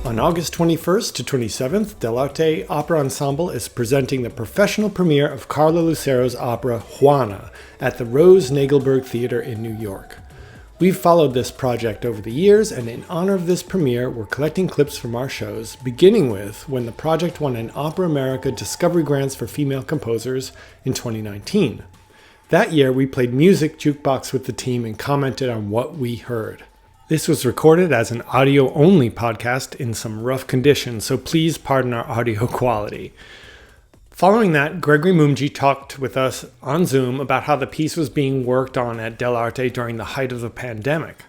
On August 21st to 27th, Dell'Arte Opera Ensemble is presenting the professional premiere of Carla Lucero's opera Juana at the Rose Nagelberg Theater in New York. We've followed this project over the years, and in honor of this premiere, we're collecting clips from our shows, beginning with when the project won an Opera America Discovery Grants for Female Composers in 2019. That year, we played Music Jukebox with the team and commented on what we heard. This was recorded as an audio-only podcast in some rough conditions, so please pardon our audio quality. Following that, Gregory Mumji talked with us on Zoom about how the piece was being worked on at Dell'Arte during the height of the pandemic.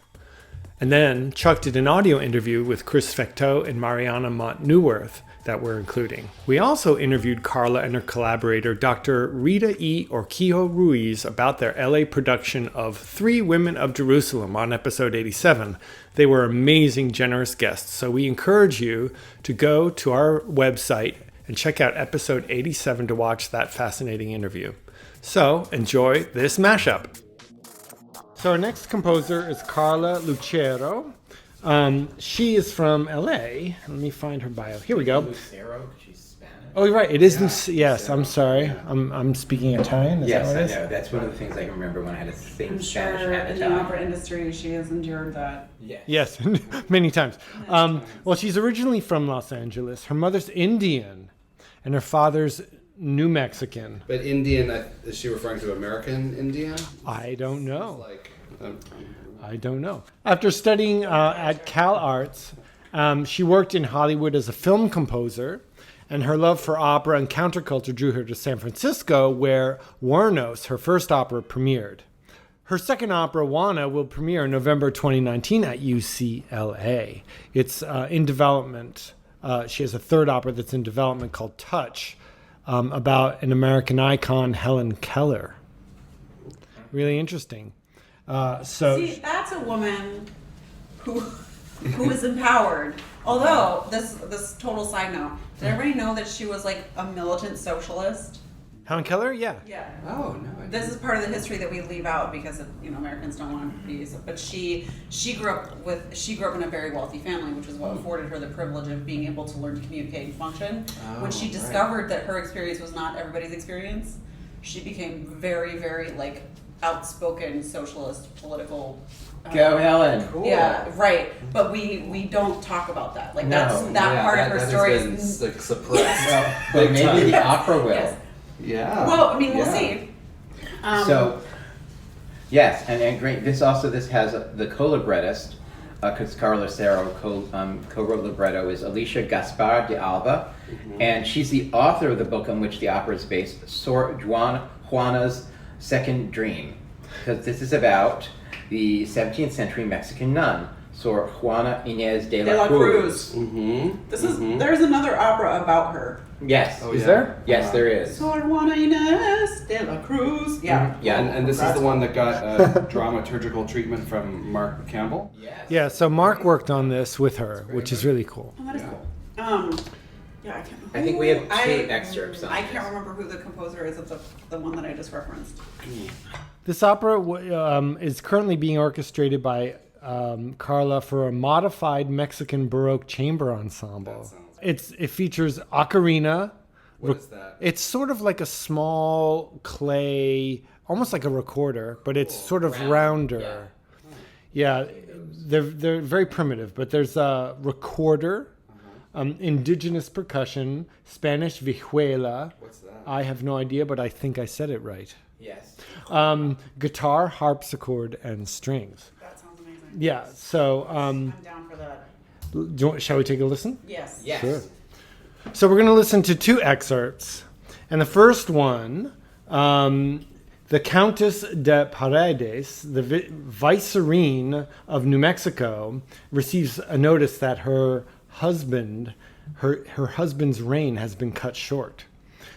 And then Chuck did an audio interview with Chris Fecteau and Mariana Mott-Neuwirth that we're including. We also interviewed Carla and her collaborator, Dr. Rita E. Orquijo Ruiz, about their LA production of Three Women of Jerusalem on episode 87. They were amazing, generous guests, so we encourage you to go to our website and check out episode 87 to watch that fascinating interview. So, enjoy this mashup. So our next composer is Carla Lucero. She is from LA. Let me find her bio. Here we go. Lucero, she's Spanish. Oh, you're right. It is yes, I'm sorry. I'm speaking Italian. Is Yes, that what I it is? know. That's one of the things I can remember when I had to sing I'm Spanish sure and in the Italian. opera industry she has endured that. Yes, many times. Well, she's originally from Los Angeles. Her mother's Indian, and her father's New Mexican. But Indian, is she referring to American Indian? I don't know. Um, I don't know. After studying at Cal Arts, she worked in Hollywood as a film composer, and her love for opera and counterculture drew her to San Francisco, where Warnos, her first opera, premiered. Her second opera, Juana, will premiere in November 2019 at UCLA. It's in development. She has a third opera that's in development called Touch, about an American icon, Helen Keller. Really interesting. See, that's a woman who is empowered. Although, this total side note, did everybody know that she was like a militant socialist? Helen Keller? Yeah. Yeah. Oh, no. This is part of the history that we leave out because Americans don't want to be. But she grew up in a very wealthy family, which is what afforded her the privilege of being able to learn to communicate and function. When she discovered that her experience was not everybody's experience, she became very, very outspoken socialist political. Go, Helen. Cool. Yeah, right. But we don't talk about that. Like No, part of her story has is. been, suppressed. But maybe time. the opera will. Yes. Yeah. Well, I mean, we'll Yeah. see. Yes, and great. This has the co-librettist, because Carla Lucero co-wrote libretto, is Alicia Gaspar de Alba, and she's the author of the book on which the opera is based, Sor Juana's Second Dream, because this is about the 17th century Mexican nun, Sor Juana Inés de la Cruz. There's another opera about her. Yes. Oh, Is yeah. there? Yes, there is. Sor Juana Inés de la Cruz. Yeah. Yeah, And this is the one that got dramaturgical treatment from Mark Campbell? Yes. Yeah, so Mark worked on this with her, which is really cool. Oh, that is cool. Yeah, I can't. I think we have two excerpts on I this. can't remember who the composer is of the one that I just referenced. This opera is currently being orchestrated by Carla for a modified Mexican Baroque chamber ensemble. It features ocarina. What is that? It's sort of like a small clay, almost like a recorder, but it's sort of rounder. Yeah, they're very primitive, but there's a recorder, indigenous percussion, Spanish vihuela. What's that? I have no idea, but I think I said it right. Yes. Guitar, harpsichord, and strings. That sounds amazing. Yeah, so I'm down for that. shall we take a listen? Yes. Yes. Sure. So we're going to listen to two excerpts. And the first one, the Countess de Paredes, the vicereine of New Mexico, receives a notice that her husband's reign has been cut short.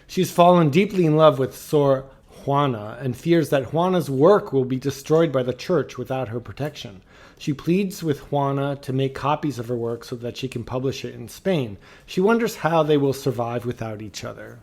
She's fallen deeply in love with Sor Juana and fears that Juana's work will be destroyed by the church without her protection. She pleads with Juana to make copies of her work so that she can publish it in Spain. She wonders how they will survive without each other.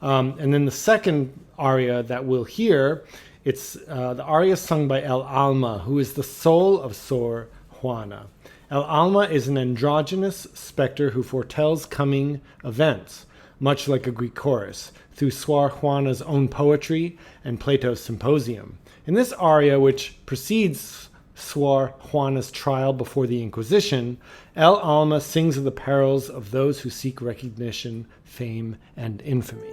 And then the second aria that we'll hear, it's the aria sung by El Alma, who is the soul of Sor Juana. El Alma is an androgynous specter who foretells coming events, much like a Greek chorus, through Sor Juana's own poetry and Plato's Symposium. In this aria, which precedes Sor Juana's trial before the Inquisition, El Alma sings of the perils of those who seek recognition, fame, and infamy.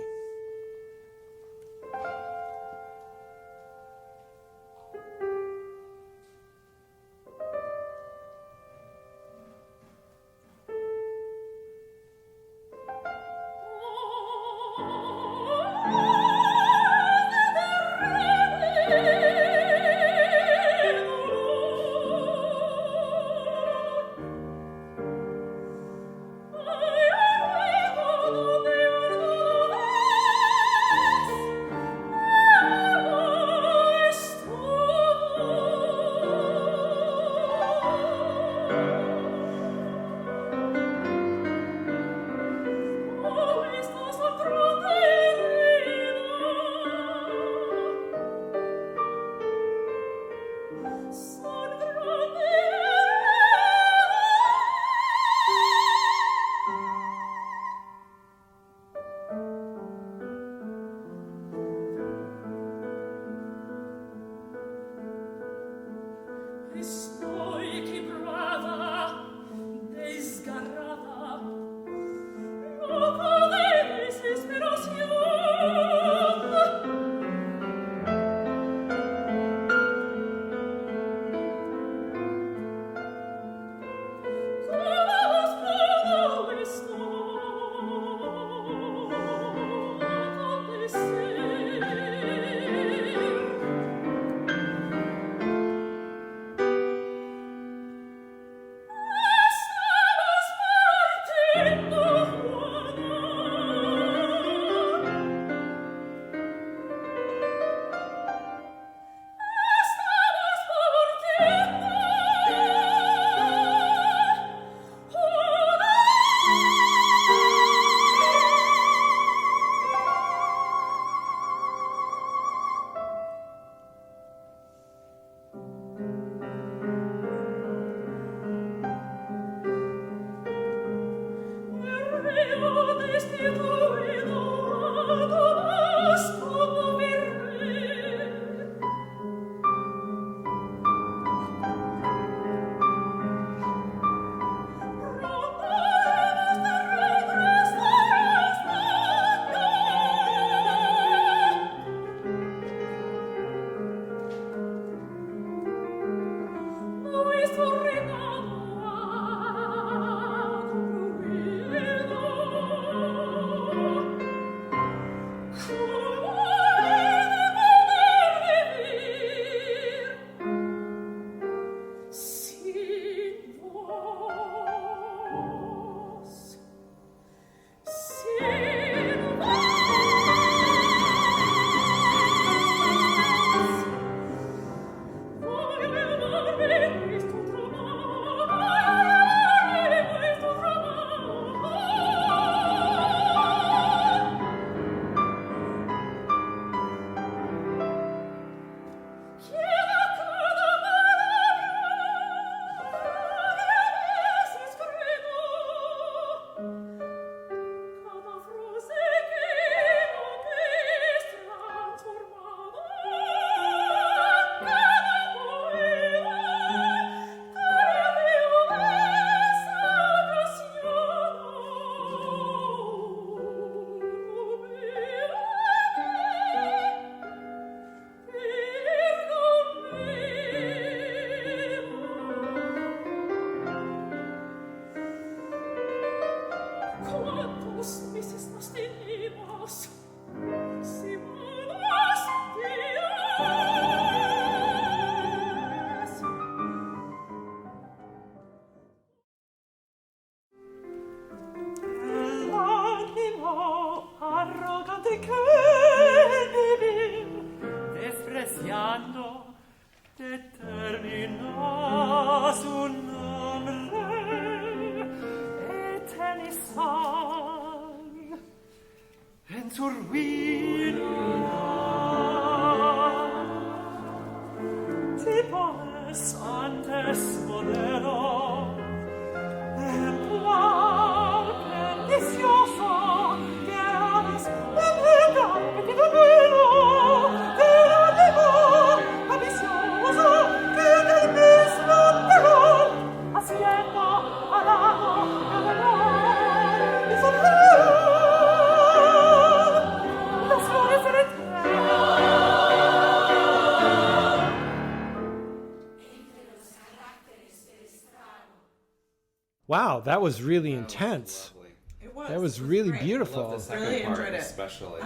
Wow, that was really intense. Lovely. It was. That was It really great. I beautiful. love the second Really part enjoyed it. especially.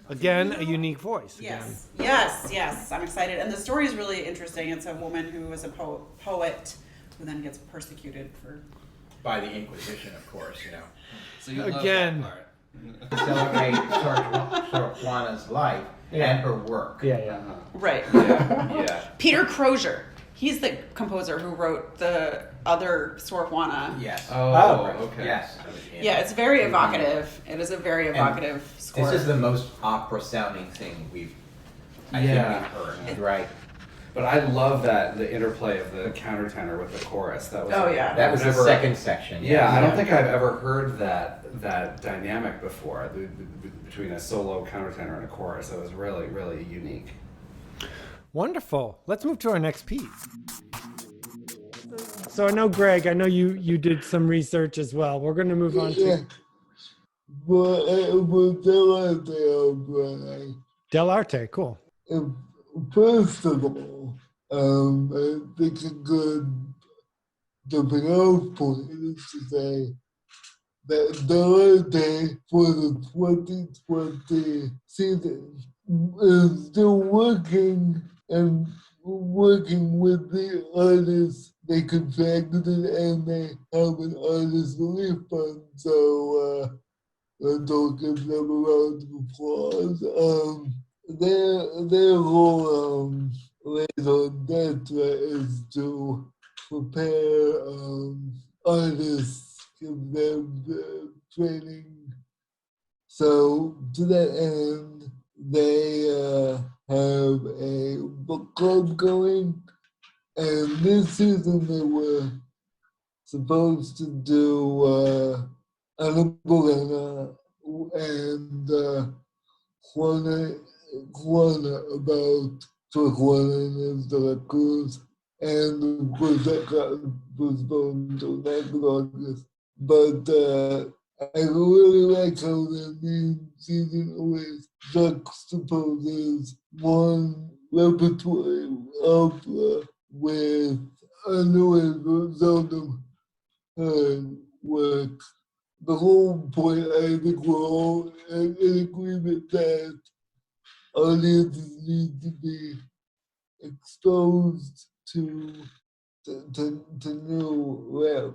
Again, a unique voice. Yes, yes, yes. I'm excited, and the story is really interesting. It's a woman who is a poet who then gets persecuted for. By the Inquisition, of course, So you Again. love that part. to celebrate Sor Juana's life and her work. Yeah. Right. Yeah. Peter Crozier. He's the composer who wrote the other Sor Juana. Yes. Oh, right. okay. Yes. Yeah, it's very evocative. It is a very evocative score. This is the most opera-sounding thing we've heard. Right. But I love the interplay of the countertenor with the chorus. That was That was the second section. Yeah, I don't think I've ever heard that dynamic before between a solo countertenor and a chorus. That was really, really unique. Wonderful. Let's move to our next piece. So I know, Greg, I know you did some research as well. We're going to move on to Dell'Arte. Cool. First of all, I think a good jumping off point is to say that Dell'Arte for the 2020 season is still working with the artists they contracted and they have an artist relief fund. So let's all give them a round of applause. Their whole raison d'etre is to prepare artists, give them the training. So to that end, they have a book club going, and this season they were supposed to do Alma, Bolena, and Juana about Juana de la Cruz, and of course that got postponed until next August. But I really like how the main season always juxtaposes one repertoire opera with another seldom heard work. The whole point, I think we're all in agreement that audiences need to be exposed to new rap.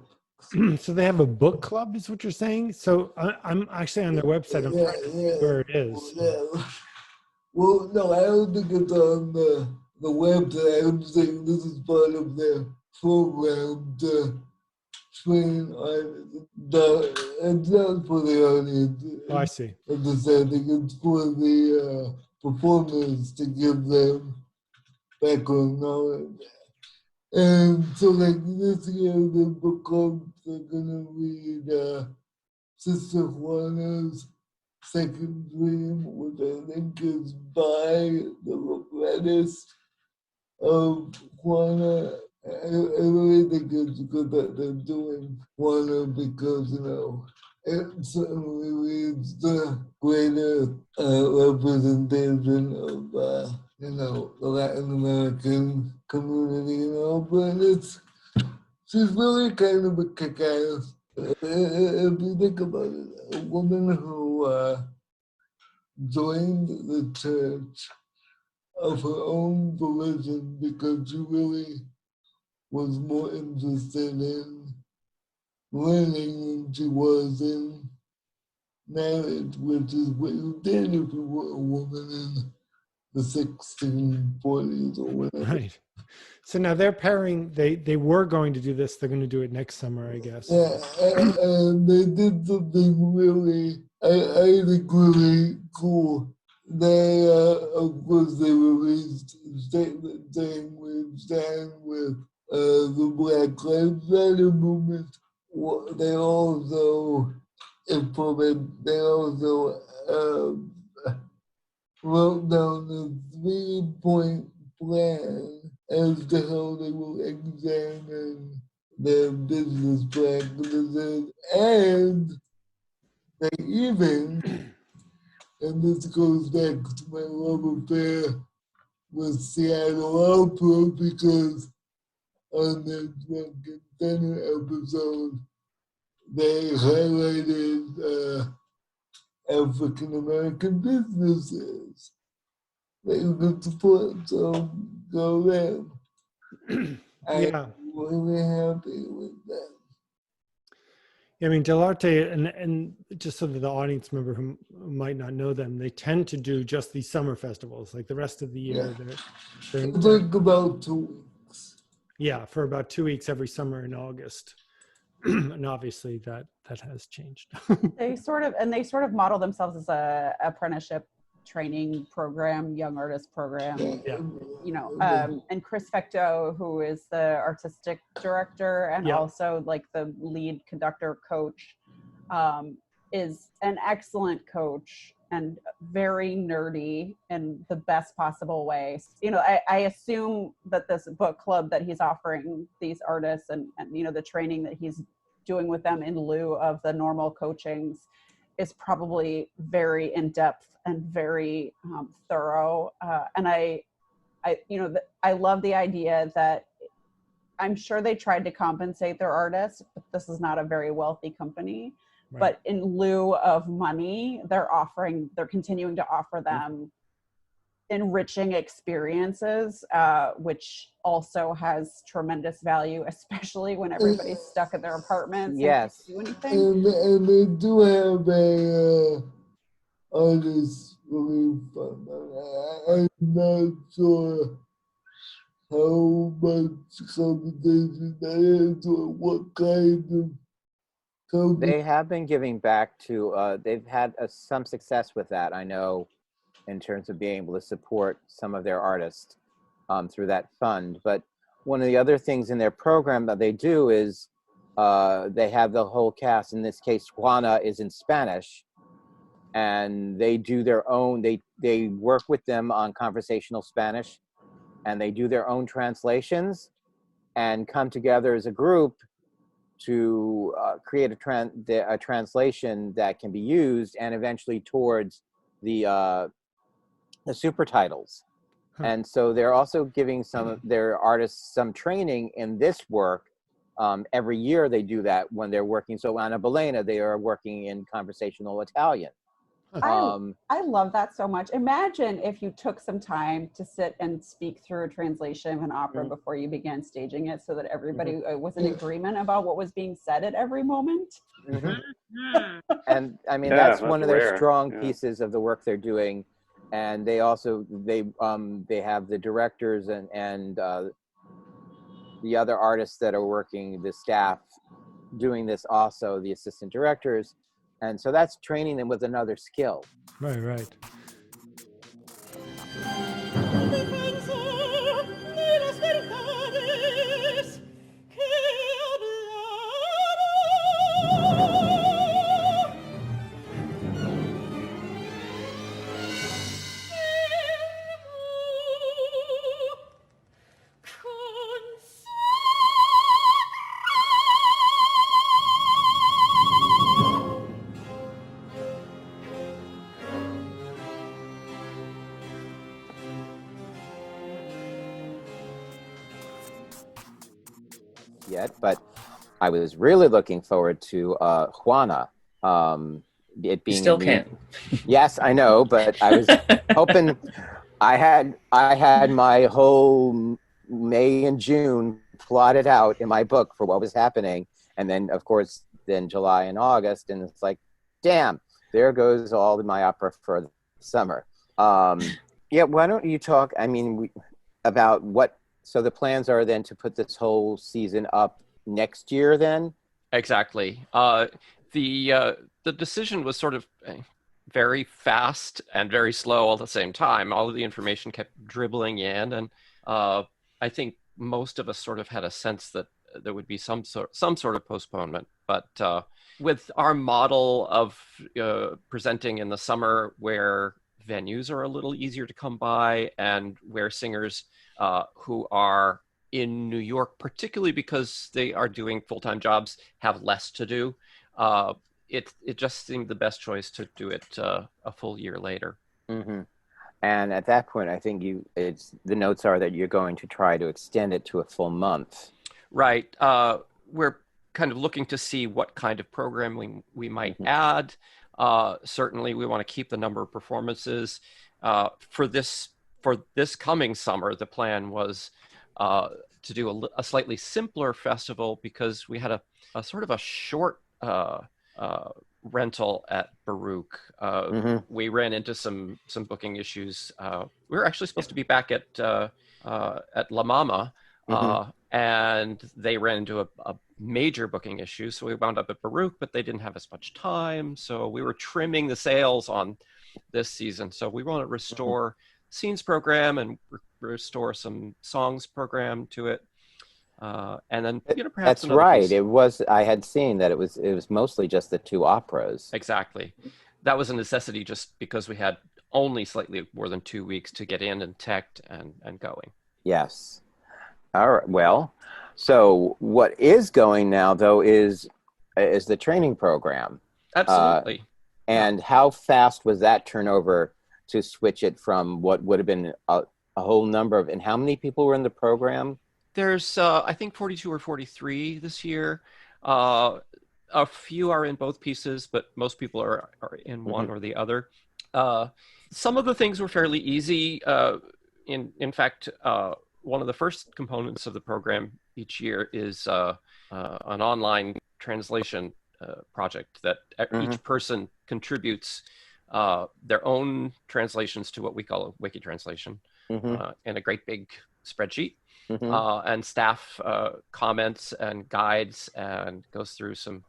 So they have a book club, is what you're saying? So I'm actually on their website. I'm trying to see where it is. Yeah. Well, no, I don't think it's on the website. I'm saying this is part of their program to train artists. It's not for the audience. Oh, I see. Understanding it's for the performers to give them background knowledge. And so, like this year, the book clubs are gonna read Sister Juana's Second Dream, which I think is by the librettist of Juana. I really think it's good that they're doing Juana because, it certainly reads the greater representation of, the Latin American community, but she's really kind of a kick-ass. If you think about it, a woman who joined the church of her own volition because she really was more interested in learning than she was in marriage, which is what you did if you were a woman in the 1640s or whatever. Right. So now they're pairing, they were going to do this. They're going to do it next summer, I guess. Yeah, and they did something really, I think really cool. They, of course, they released a statement saying we stand with the Black Lives Matter movement. They also wrote down a 3-point plan as to how they will examine their business practices, and they even, and this goes back to my love affair with Seattle Opera, because on the Drunken Dinner episode, they highlighted African American businesses that you could support. So go there. Yeah. I'm really happy with that. I mean, Delarte, and just so that the audience member who might not know them, they tend to do just these summer festivals. Like the rest of the year, they're It took about 2 weeks. yeah, for about 2 weeks every summer in August. And obviously that has changed. They sort of model themselves as a apprenticeship training program, young artist program. Yeah. You know, and Chris Fecto, who is the artistic director and Yeah. also like the lead conductor coach, is an excellent coach and very nerdy in the best possible way. You know, I assume that this book club that he's offering these artists and you know, the training that he's doing with them in lieu of the normal coachings is probably very in-depth and very thorough. And I you know, I love the idea that I'm sure they tried to compensate their artists, but this is not a very wealthy company. Right. But in lieu of money, they're continuing to offer them enriching experiences, which also has tremendous value, especially when everybody's stuck in their apartments. Yes. And can't do anything. And they do have a artist relief fund. I'm not sure how much compensation that is or what kind of compensation. They have been giving back to, they've had some success with that, I know, in terms of being able to support some of their artists through that fund. But one of the other things in their program that they do is they have the whole cast. In this case, Juana is in Spanish, and they do their own, they work with them on conversational Spanish, and they do their own translations and come together as a group to create a translation that can be used and eventually towards the super titles. Huh. And so they're also giving some of their artists some training in this work. Every year they do that when they're working. So on a Bolena, they are working in conversational Italian. I love that so much. Imagine if you took some time to sit and speak through a translation of an opera before you began staging it, so that everybody was in agreement about what was being said at every moment. And I mean, Yeah, that's one of that's their rare. strong Yeah. pieces of the work they're doing. And they also, they have the directors and the other artists that are working, the staff doing this also, the assistant directors. And so that's training them with another skill. Right. Yet, but I was really looking forward to Juana. It being You still can't. Yes, I know, but I was hoping. I had my whole May and June plotted out in my book for what was happening, and then of course then July and August, and it's like, damn, there goes all of my opera for the summer. Yeah, why don't you talk? I mean, about what. So the plans are then to put this whole season up next year then? Exactly. The decision was sort of very fast and very slow all at the same time. All of the information kept dribbling in, and I think most of us sort of had a sense that there would be some sort of postponement. But with our model of presenting in the summer, where venues are a little easier to come by, and where singers who are in New York, particularly because they are doing full-time jobs, have less to do. It just seemed the best choice to do it a full year later. Mm-hmm. And at that point, I think the notes are that you're going to try to extend it to a full month. Right. We're kind of looking to see what kind of programming we might add. Certainly, we want to keep the number of performances. For this coming summer, the plan was to do a slightly simpler festival because we had a sort of a short rental at Baruch. We ran into some booking issues. We were actually supposed to be back at La Mama, and they ran into a major booking issue. So we wound up at Baruch, but they didn't have as much time. So we were trimming the sails on this season. So we want to restore scenes program and restore some songs program to it. And then, perhaps that's right. Piece. It was. I had seen that it was mostly just the two operas. Exactly. That was a necessity just because we had only slightly more than 2 weeks to get in and teched and going. Yes. All right. Well, so what is going now though is the training program. Absolutely. And how fast was that turnover to switch it from what would have been a whole number of, and how many people were in the program? There's, I think 42 or 43 this year. A few are in both pieces, but most people are in one or the other. Some of the things were fairly easy. In fact, one of the first components of the program each year is an online translation project that each person contributes their own translations to what we call a wiki translation in a great big spreadsheet. And staff comments and guides and goes through some,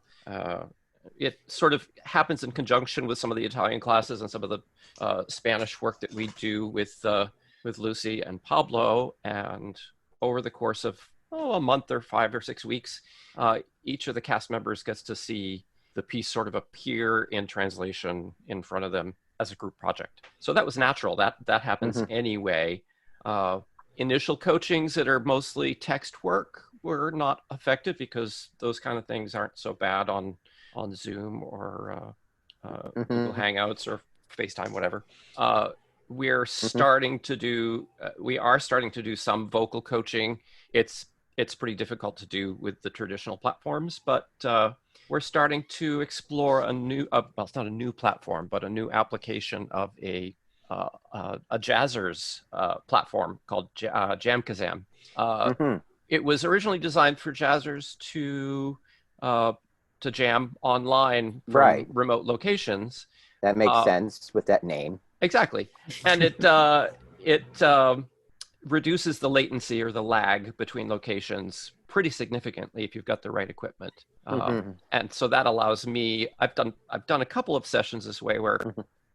it sort of happens in conjunction with some of the Italian classes and some of the Spanish work that we do with Lucy and Pablo. And over the course of a month or 5 or 6 weeks, each of the cast members gets to see the piece sort of appear in translation in front of them as a group project. So that was natural. That happens anyway. Initial coachings that are mostly text work were not effective because those kind of things aren't so bad on Zoom or Google Hangouts or FaceTime, whatever. We are starting to do some vocal coaching. It's pretty difficult to do with the traditional platforms, but we're starting to explore a new, well, it's not a new platform, but a new application of a jazzers platform called Jamkazam. It was originally designed for jazzers to jam online from remote locations. That makes sense with that name. Exactly, and it reduces the latency or the lag between locations pretty significantly if you've got the right equipment. And so that allows me. I've done a couple of sessions this way where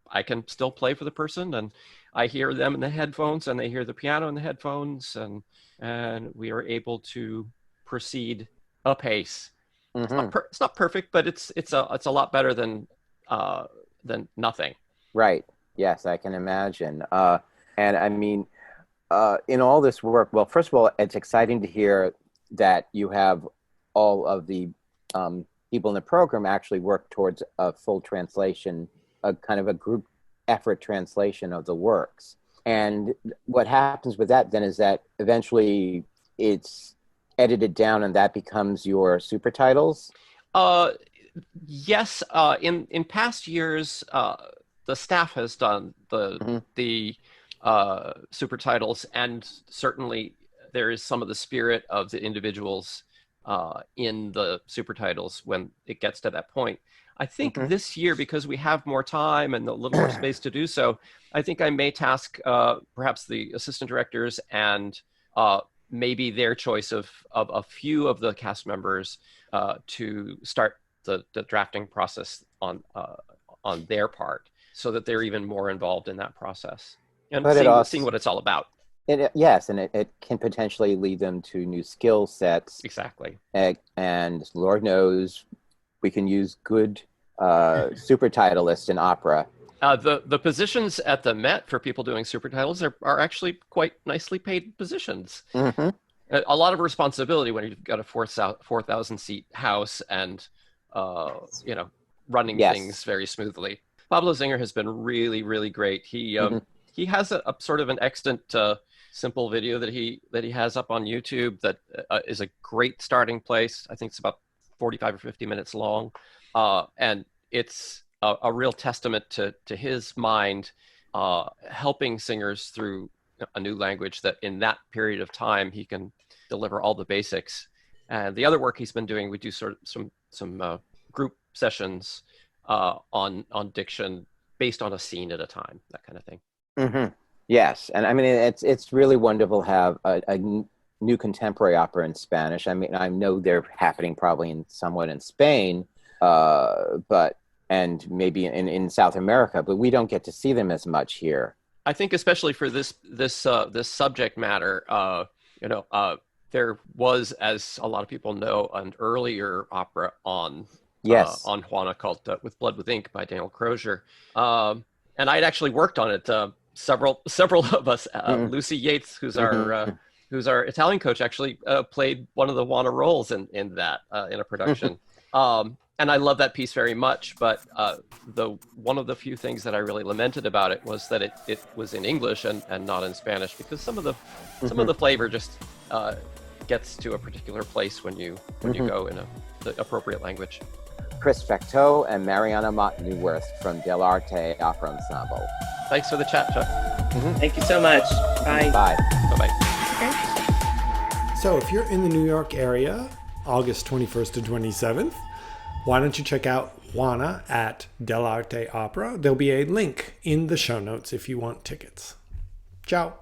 I can still play for the person, and I hear them in the headphones, and they hear the piano in the headphones, and we are able to proceed apace. It's not perfect, but it's a lot better than nothing. Right. Yes, I can imagine. And I mean, in all this work, well, first of all, it's exciting to hear that you have all of the people in the program actually work towards a full translation, a kind of a group effort translation of the works. And what happens with that then is that eventually it's edited down and that becomes your super titles? Yes. In past years, the staff has done the super titles, and certainly there is some of the spirit of the individuals in the super titles when it gets to that point. I think this year, because we have more time and a little more space to do so, I think I may task perhaps the assistant directors and maybe their choice of a few of the cast members to start the drafting process on their part, so that they're even more involved in that process and seeing what it's all about. Yes, and it can potentially lead them to new skill sets. Exactly. And Lord knows we can use good super titleists in opera. The positions at the Met for people doing super titles are actually quite nicely paid positions. A lot of responsibility when you've got a 4,000 seat house and running things very smoothly. Pablo Zinger has been really, really great. He he has a sort of an extant simple video that he has up on YouTube that is a great starting place. I think it's about 45 or 50 minutes long, and it's a real testament to his mind, helping singers through a new language that in that period of time he can deliver all the basics. And the other work he's been doing, we do sort of some group sessions on diction based on a scene at a time, that kind of thing. Mm-hmm. Yes, and I mean it's really wonderful to have a new contemporary opera in Spanish. I mean, I know they're happening probably somewhat in Spain, but and maybe in South America, but we don't get to see them as much here. I think especially for this subject matter, there was, as a lot of people know, an earlier opera on Juana called "With Blood with Ink" by Daniel Crozier, and I'd actually worked on it. Several of us, Lucy Yates, who's our Italian coach, actually played one of the Juana roles in that in a production. And I love that piece very much, but one of the few things that I really lamented about it was that it was in English and not in Spanish, because some of the flavor just gets to a particular place when you go in the appropriate language. Chris Facteau and Mariana Mott-Newworth from Del Arte Opera Ensemble. Thanks for the chat, Chuck. Thank you so much. Bye. Bye. Bye-bye. So if you're in the New York area, August 21st to 27th, why don't you check out Juana at Del Arte Opera? There'll be a link in the show notes if you want tickets. Ciao.